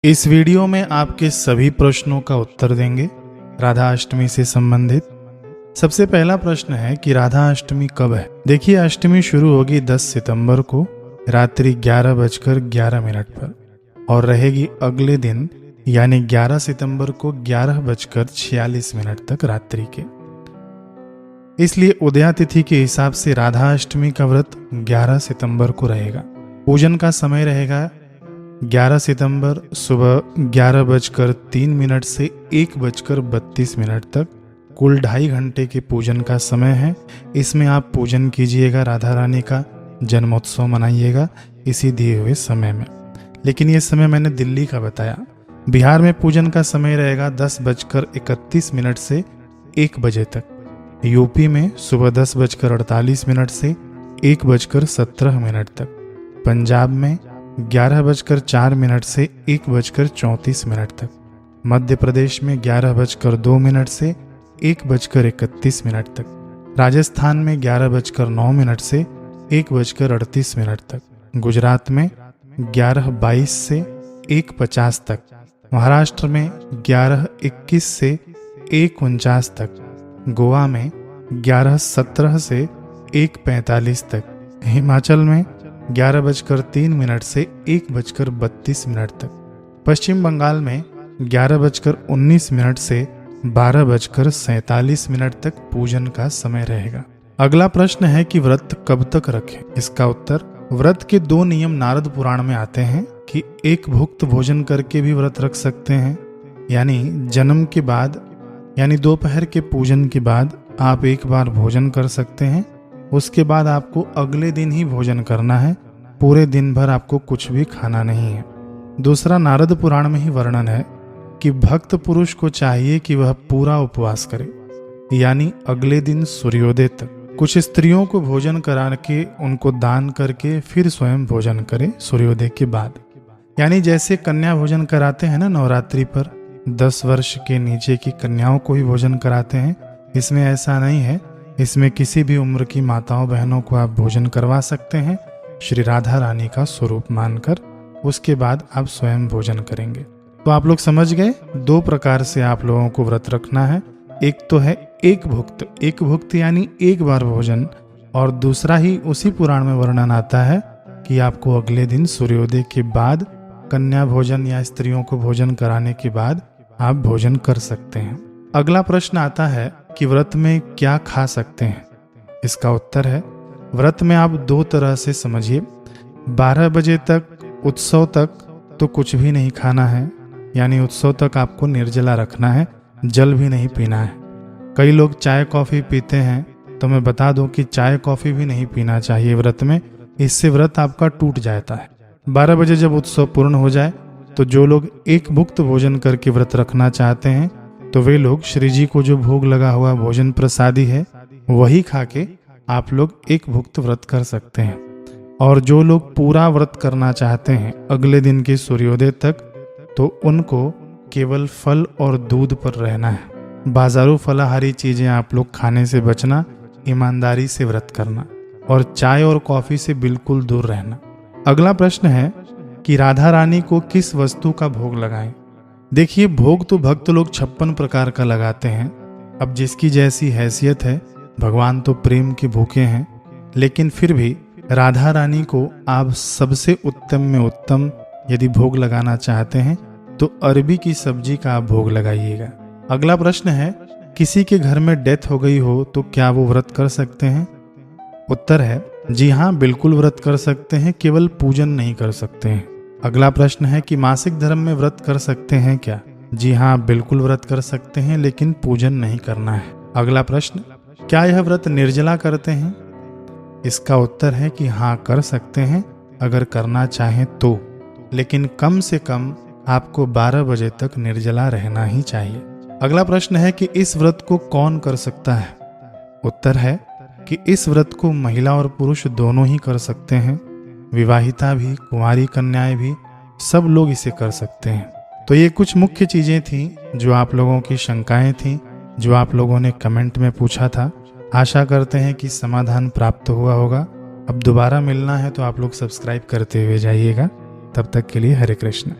इस वीडियो में आपके सभी प्रश्नों का उत्तर देंगे राधा अष्टमी से संबंधित। सबसे पहला प्रश्न है कि राधा अष्टमी कब है। देखिए, अष्टमी शुरू होगी 10 सितंबर को रात्रि 11:11 पर और रहेगी अगले दिन यानी 11 सितंबर को 11:46 तक रात्रि के। इसलिए उदया तिथि के हिसाब से राधा अष्टमी का व्रत 11 सितंबर को रहेगा। पूजन का समय रहेगा 11 सितंबर सुबह 11:03 से 1:32 तक। कुल 2.5 घंटे के पूजन का समय है। इसमें आप पूजन कीजिएगा, राधा रानी का जन्मोत्सव मनाइएगा इसी दिए हुए समय में। लेकिन ये समय मैंने दिल्ली का बताया। बिहार में पूजन का समय रहेगा 10:31 से 1 बजे तक। यूपी में सुबह 10:48 से 1:17 तक। पंजाब में 11:04 से 1:34 तक। मध्य प्रदेश में 11:02 से 1:31 तक। राजस्थान में 11:09 से 1:38 तक। गुजरात में 11:22 से 1:50 तक। महाराष्ट्र में 11:21 से 1:49 तक। गोवा में 11:17 से 1:45 तक। हिमाचल में 11:03 से 1:32 तक। पश्चिम बंगाल में 11:19 से 12:47 तक पूजन का समय रहेगा। अगला प्रश्न है कि व्रत कब तक रखें। इसका उत्तर, व्रत के 2 नियम नारद पुराण में आते हैं कि एक भुक्त भोजन करके भी व्रत रख सकते हैं, यानी जन्म के बाद यानी दोपहर के पूजन के बाद आप एक बार भोजन कर सकते हैं। उसके बाद आपको अगले दिन ही भोजन करना है। पूरे दिन भर आपको कुछ भी खाना नहीं है। दूसरा, नारद पुराण में ही वर्णन है कि भक्त पुरुष को चाहिए कि वह पूरा उपवास करे, यानी अगले दिन सूर्योदय तक। कुछ स्त्रियों को भोजन करा के उनको दान करके फिर स्वयं भोजन करे सूर्योदय के बाद। यानी जैसे कन्या भोजन कराते हैं ना नवरात्रि पर, 10 वर्ष के नीचे की कन्याओं को ही भोजन कराते हैं। इसमें ऐसा नहीं है। इसमें किसी भी उम्र की माताओं बहनों को आप भोजन करवा सकते हैं श्री राधा रानी का स्वरूप मानकर। उसके बाद आप स्वयं भोजन करेंगे। तो आप लोग समझ गए, 2 प्रकार से आप लोगों को व्रत रखना है। एक तो है एक भुक्त यानी एक बार भोजन, और दूसरा ही उसी पुराण में वर्णन आता है कि आपको अगले दिन सूर्योदय के बाद कन्या भोजन या स्त्रियों को भोजन कराने के बाद आप भोजन कर सकते हैं। अगला प्रश्न आता है कि व्रत में क्या खा सकते हैं। इसका उत्तर है, व्रत में आप 2 तरह से समझिए। 12 बजे तक उत्सव तक तो कुछ भी नहीं खाना है, यानी उत्सव तक आपको निर्जला रखना है, जल भी नहीं पीना है। कई लोग चाय कॉफ़ी पीते हैं, तो मैं बता दूं कि चाय कॉफ़ी भी नहीं पीना चाहिए व्रत में। इससे व्रत आपका टूट जाता है। 12 बजे जब उत्सव पूर्ण हो जाए तो जो लोग एक भुक्त भोजन करके व्रत रखना चाहते हैं तो वे लोग श्री जी को जो भोग लगा हुआ भोजन प्रसादी है वही खा के आप लोग एक भुक्त व्रत कर सकते हैं। और जो लोग पूरा व्रत करना चाहते हैं अगले दिन के सूर्योदय तक, तो उनको केवल फल और दूध पर रहना है। बाजारू फलाहारी चीजें आप लोग खाने से बचना, ईमानदारी से व्रत करना, और चाय और कॉफी से बिल्कुल दूर रहना। अगला प्रश्न है कि राधा रानी को किस वस्तु का भोग लगाएं। देखिए, भोग तो भक्त लोग 56 प्रकार का लगाते हैं। अब जिसकी जैसी हैसियत है, भगवान तो प्रेम के भूखे हैं, लेकिन फिर भी राधा रानी को आप सबसे उत्तम में उत्तम यदि भोग लगाना चाहते हैं तो अरबी की सब्जी का आप भोग लगाइएगा। अगला प्रश्न है, किसी के घर में डेथ हो गई हो तो क्या वो व्रत कर सकते हैं। उत्तर है, जी हाँ, बिल्कुल व्रत कर सकते हैं, केवल पूजन नहीं कर सकते हैं। अगला प्रश्न है कि मासिक धर्म में व्रत कर सकते हैं क्या। जी हाँ, बिल्कुल व्रत कर सकते हैं, लेकिन पूजन नहीं करना है। अगला प्रश्न, क्या यह व्रत निर्जला करते हैं। इसका उत्तर है कि हाँ, कर सकते हैं अगर करना चाहें तो, लेकिन कम से कम आपको 12 बजे तक निर्जला रहना ही चाहिए। अगला प्रश्न है कि इस व्रत को कौन कर सकता है। उत्तर है कि इस व्रत को महिला और पुरुष दोनों ही कर सकते हैं। विवाहिता भी, कुंवारी कन्याएं भी, सब लोग इसे कर सकते हैं। तो ये कुछ मुख्य चीजें थी जो आप लोगों की शंकाएं थी, जो आप लोगों ने कमेंट में पूछा था। आशा करते हैं कि समाधान प्राप्त हुआ होगा। अब दोबारा मिलना है तो आप लोग सब्सक्राइब करते हुए जाइएगा। तब तक के लिए हरे कृष्ण।